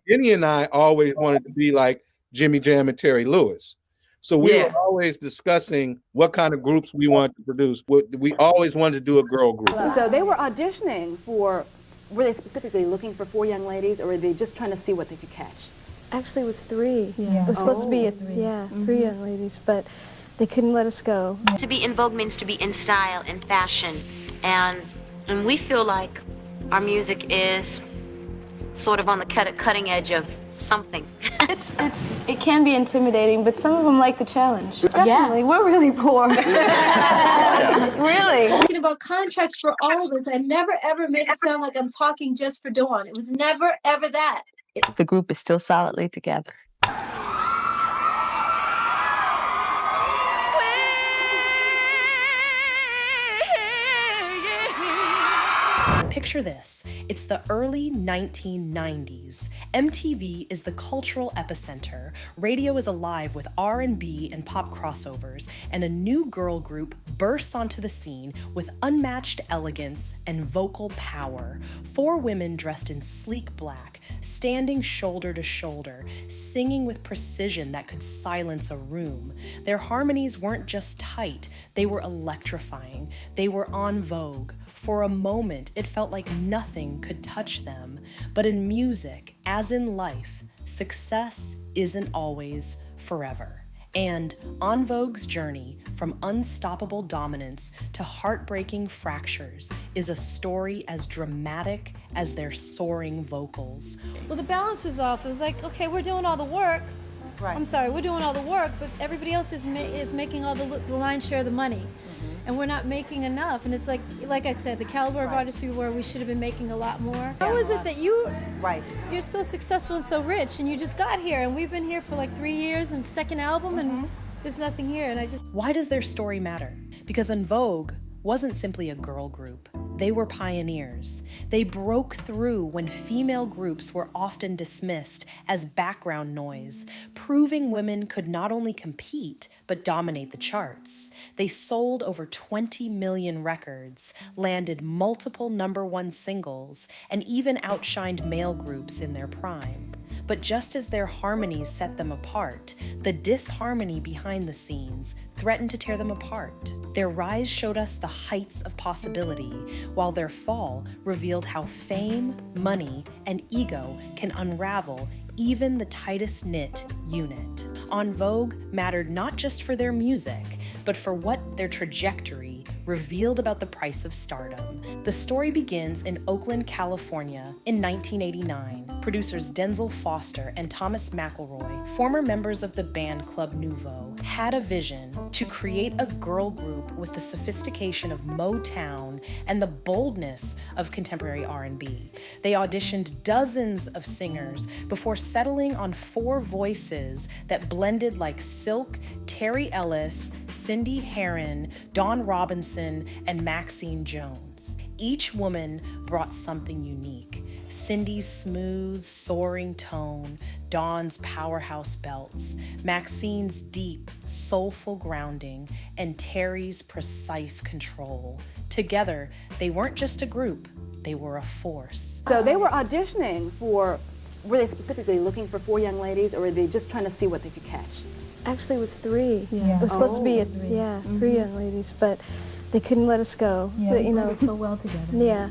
Jenny and I always wanted to be like Jimmy Jam and Terry Lewis. So we were always discussing what kind of groups we wanted to produce. We always wanted to do a girl group. So they were auditioning for, were they specifically looking for 4 young ladies, or were they just trying to see what they could catch? Actually, it was 3. Yeah. It was supposed to be 3 young ladies, but they couldn't let us go. To be in vogue means to be in style, in fashion, and we feel like our music is sort of on the cutting edge of something. It can be intimidating, but some of them like the challenge. Definitely, we're really poor. Really. Talking about contracts for all of us, I never ever make it sound like I'm talking just for Dawn. It was never ever that. The group is still solidly together. Picture this. It's the early 1990s. MTV is the cultural epicenter. Radio is alive with R&B and pop crossovers, and a new girl group bursts onto the scene with unmatched elegance and vocal power. 4 women dressed in sleek black, standing shoulder to shoulder, singing with precision that could silence a room. Their harmonies weren't just tight, they were electrifying. They were en vogue. For a moment, it felt like nothing could touch them. But in music, as in life, success isn't always forever. And En Vogue's journey from unstoppable dominance to heartbreaking fractures is a story as dramatic as their soaring vocals. Well, the balance was off. It was like, okay, we're doing all the work. Right. I'm sorry, we're doing all the work, but everybody else is making all the lion's share of the money. And we're not making enough. And it's like I said, the caliber of artists we were, we should have been making a lot more. How is it that you're so successful and so rich, and you just got here, and we've been here for like 3 years, and second album, and there's nothing here, and I just... Why does their story matter? Because En Vogue wasn't simply a girl group. They were pioneers. They broke through when female groups were often dismissed as background noise, proving women could not only compete, but dominate the charts. They sold over 20 million records, landed multiple #1 singles, and even outshined male groups in their prime. But just as their harmonies set them apart, the disharmony behind the scenes threatened to tear them apart. Their rise showed us the heights of possibility, while their fall revealed how fame, money, and ego can unravel even the tightest knit unit. En Vogue mattered not just for their music, but for what their trajectory revealed about the price of stardom. The story begins in Oakland, California in 1989. Producers Denzel Foster and Thomas McElroy, former members of the band Club Nouveau, had a vision to create a girl group with the sophistication of Motown and the boldness of contemporary R&B. They auditioned dozens of singers before settling on 4 voices that blended like silk, Terry Ellis, Cindy Herron, Dawn Robinson, and Maxine Jones. Each woman brought something unique. Cindy's smooth, soaring tone, Dawn's powerhouse belts, Maxine's deep, soulful grounding, and Terry's precise control. Together, they weren't just a group, they were a force. So they were auditioning for, were they specifically looking for 4 young ladies, or were they just trying to see what they could catch? Actually, it was 3. Yeah. It was supposed to be 3 young ladies, but they couldn't let us go. Yeah, But, they worked so well together. Yeah.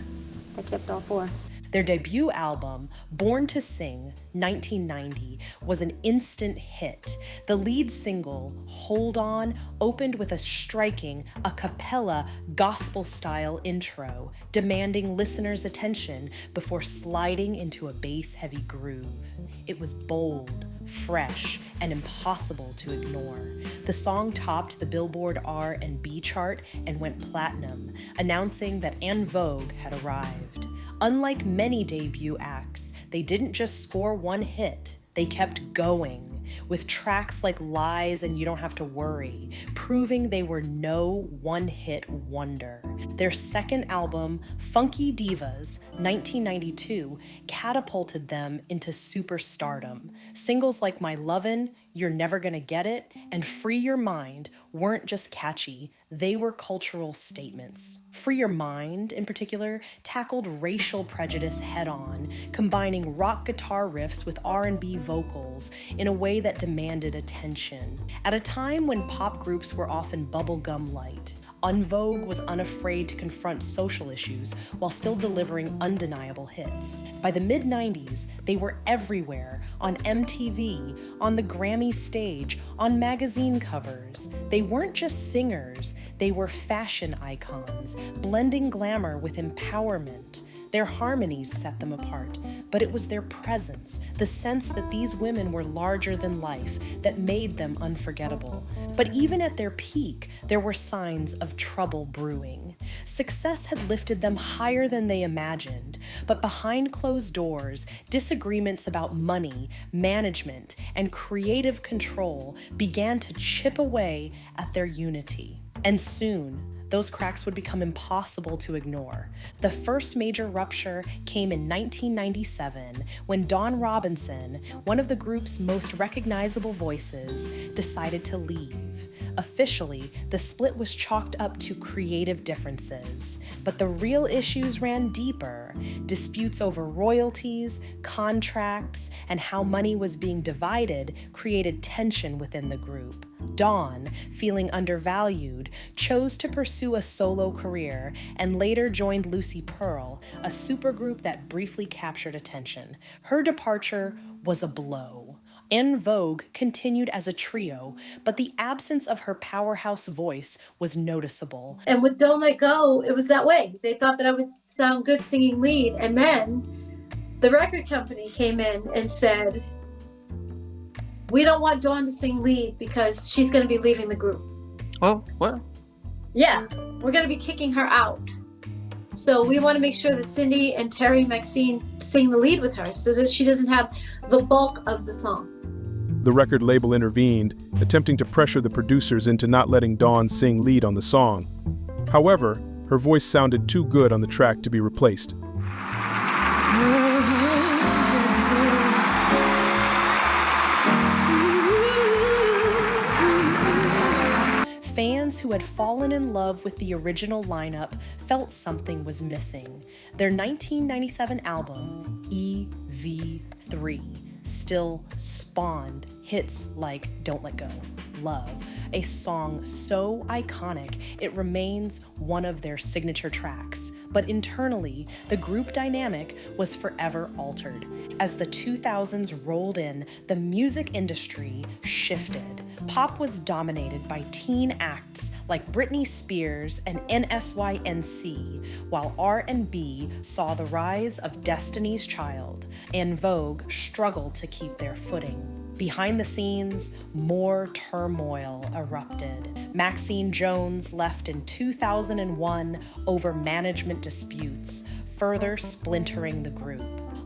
They kept all 4. Their debut album, Born to Sing, 1990, was an instant hit. The lead single, Hold On, opened with a striking a cappella gospel-style intro, demanding listeners' attention before sliding into a bass-heavy groove. It was bold, fresh, and impossible to ignore. The song topped the Billboard R&B chart and went platinum, announcing that En Vogue had arrived. Unlike many debut acts, they didn't just score one hit, they kept going. with tracks like Lies and You Don't Have to Worry, proving they were no one-hit wonder. Their second album, Funky Divas, 1992, catapulted them into superstardom. Singles like My Lovin', You're Never Gonna Get It, and Free Your Mind weren't just catchy, they were cultural statements. Free Your Mind, in particular, tackled racial prejudice head-on, combining rock guitar riffs with R&B vocals in a way that demanded attention. At a time when pop groups were often bubblegum light, En Vogue was unafraid to confront social issues while still delivering undeniable hits. By the mid-90s, they were everywhere, on MTV, on the Grammy stage, on magazine covers. They weren't just singers, they were fashion icons, blending glamour with empowerment. Their harmonies set them apart, but it was their presence, the sense that these women were larger than life, that made them unforgettable. But even at their peak, there were signs of trouble brewing. Success had lifted them higher than they imagined, but behind closed doors, disagreements about money, management, and creative control began to chip away at their unity. And soon, those cracks would become impossible to ignore. The first major rupture came in 1997 when Dawn Robinson, one of the group's most recognizable voices, decided to leave. Officially, the split was chalked up to creative differences, but the real issues ran deeper. Disputes over royalties, contracts, and how money was being divided created tension within the group. Dawn, feeling undervalued, chose to pursue a solo career and later joined Lucy Pearl, a supergroup that briefly captured attention. Her departure was a blow. En Vogue continued as a trio, but the absence of her powerhouse voice was noticeable. And with Don't Let Go, it was that way. They thought that I would sound good singing lead, and then the record company came in and said, we don't want Dawn to sing lead because she's going to be leaving the group. Oh, what? Yeah, we're going to be kicking her out. So we want to make sure that Cindy and Terry Maxine sing the lead with her so that she doesn't have the bulk of the song. The record label intervened, attempting to pressure the producers into not letting Dawn sing lead on the song. However, her voice sounded too good on the track to be replaced. Fans who had fallen in love with the original lineup felt something was missing. Their 1997 album, EV3, still spawned hits like Don't Let Go, Love, a song so iconic it remains one of their signature tracks. But internally, the group dynamic was forever altered. As the 2000s rolled in, the music industry shifted. Pop was dominated by teen acts like Britney Spears and NSYNC, while R&B saw the rise of Destiny's Child. En Vogue struggled to keep their footing. Behind the scenes, more turmoil erupted. Maxine Jones left in 2001 over management disputes, further splintering the group.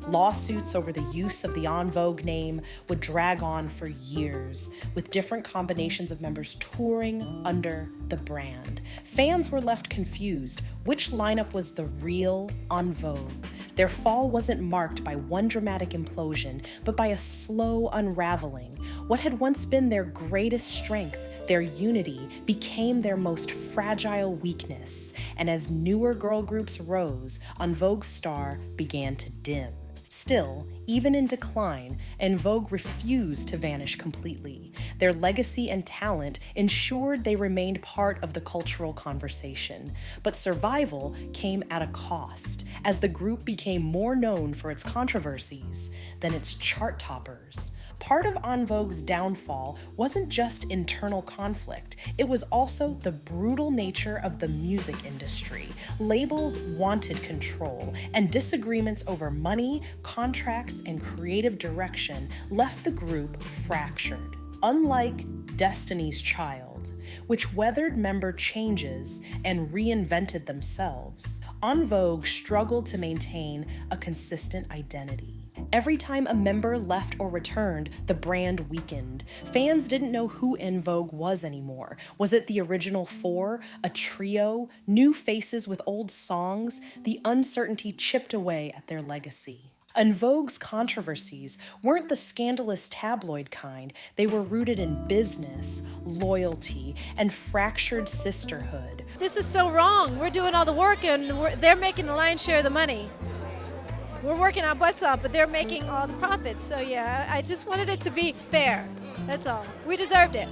Lawsuits over the use of the En Vogue name would drag on for years, with different combinations of members touring under the brand. Fans were left confused. Which lineup was the real En Vogue? Their fall wasn't marked by one dramatic implosion, but by a slow unraveling. What had once been their greatest strength, their unity, became their most fragile weakness. And as newer girl groups rose, En Vogue's star began to dim. Still, even in decline, En Vogue refused to vanish completely. Their legacy and talent ensured they remained part of the cultural conversation. But survival came at a cost, as the group became more known for its controversies than its chart toppers. Part of En Vogue's downfall wasn't just internal conflict, it was also the brutal nature of the music industry. Labels wanted control, and disagreements over money, contracts, and creative direction left the group fractured. Unlike Destiny's Child, which weathered member changes and reinvented themselves, En Vogue struggled to maintain a consistent identity. Every time a member left or returned, the brand weakened. Fans didn't know who En Vogue was anymore. Was it the original four, a trio, new faces with old songs? The uncertainty chipped away at their legacy. En Vogue's controversies weren't the scandalous tabloid kind. They were rooted in business, loyalty, and fractured sisterhood. This is so wrong. We're doing all the work and they're making the lion's share of the money. We're working our butts off, but they're making all the profits. So yeah, I just wanted it to be fair. That's all. We deserved it.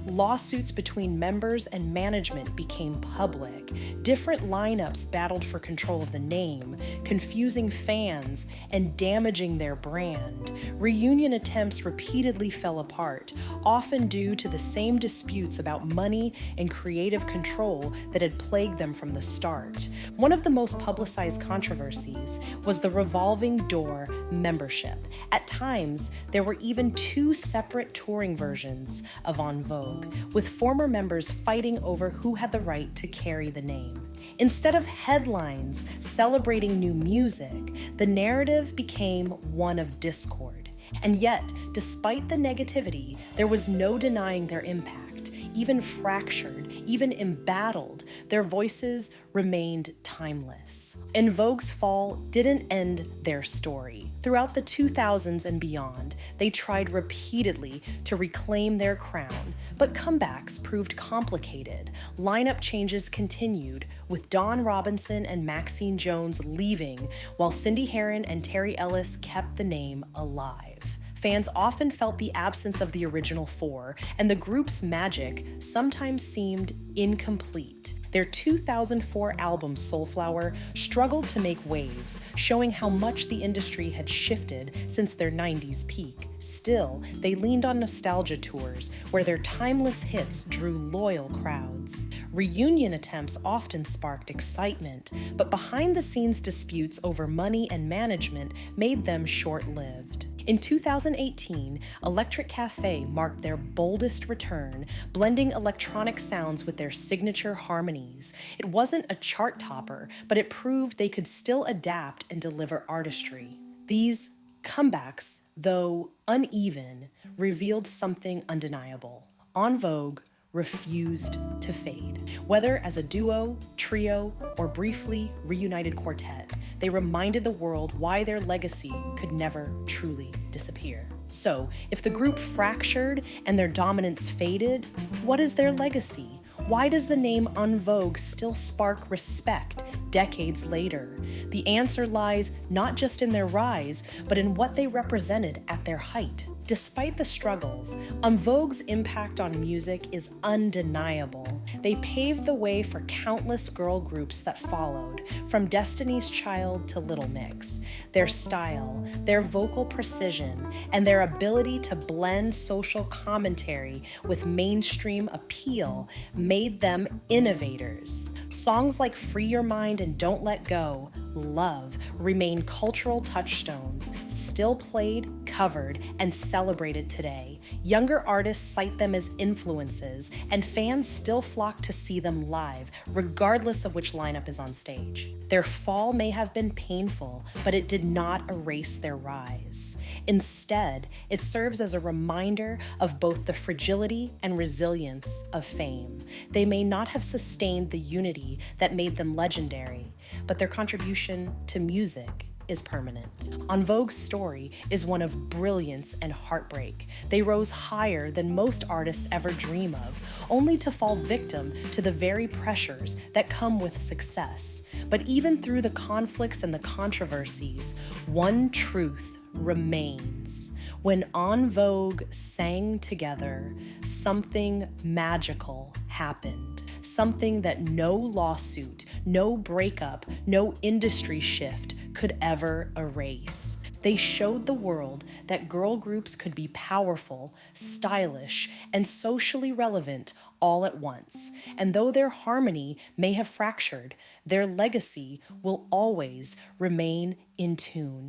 Lawsuits between members and management became public. Different lineups battled for control of the name, confusing fans and damaging their brand. Reunion attempts repeatedly fell apart, often due to the same disputes about money and creative control that had plagued them from the start. One of the most publicized controversies was the revolving door membership. At times, there were even two separate touring versions of En Vogue, with former members fighting over who had the right to carry the name. Instead of headlines celebrating new music, the narrative became one of discord. And yet, despite the negativity, there was no denying their impact. Even fractured, even embattled, their voices remained timeless. En Vogue's fall didn't end their story. Throughout the 2000s and beyond, they tried repeatedly to reclaim their crown, but comebacks proved complicated. Lineup changes continued, with Dawn Robinson and Maxine Jones leaving, while Cindy Herron and Terry Ellis kept the name alive. Fans often felt the absence of the original four, and the group's magic sometimes seemed incomplete. Their 2004 album Soulflower struggled to make waves, showing how much the industry had shifted since their 90s peak. Still, they leaned on nostalgia tours, where their timeless hits drew loyal crowds. Reunion attempts often sparked excitement, but behind-the-scenes disputes over money and management made them short-lived. In 2018, Electric Cafe marked their boldest return, blending electronic sounds with their signature harmonies. It wasn't a chart topper, but it proved they could still adapt and deliver artistry. These comebacks, though uneven, revealed something undeniable. En Vogue refused to fade. Whether as a duo, trio, or briefly reunited quartet, they reminded the world why their legacy could never truly disappear. So, if the group fractured and their dominance faded, what is their legacy? Why does the name En Vogue still spark respect decades later? The answer lies not just in their rise, but in what they represented at their height. Despite the struggles, En Vogue's impact on music is undeniable. They paved the way for countless girl groups that followed, from Destiny's Child to Little Mix. Their style, their vocal precision, and their ability to blend social commentary with mainstream appeal made them innovators. Songs like Free Your Mind and Don't Let Go, Love remain cultural touchstones, still played, covered, and celebrated today. Younger artists cite them as influences, and fans still flock to see them live, regardless of which lineup is on stage. Their fall may have been painful, but it did not erase their rise. Instead, it serves as a reminder of both the fragility and resilience of fame. They may not have sustained the unity that made them legendary, but their contribution to music is permanent. En Vogue's story is one of brilliance and heartbreak. They rose higher than most artists ever dream of, only to fall victim to the very pressures that come with success. But even through the conflicts and the controversies, one truth remains. When En Vogue sang together, something magical happened. Something that no lawsuit, no breakup, no industry shift could ever erase. They showed the world that girl groups could be powerful, stylish, and socially relevant all at once. And though their harmony may have fractured, their legacy will always remain in tune.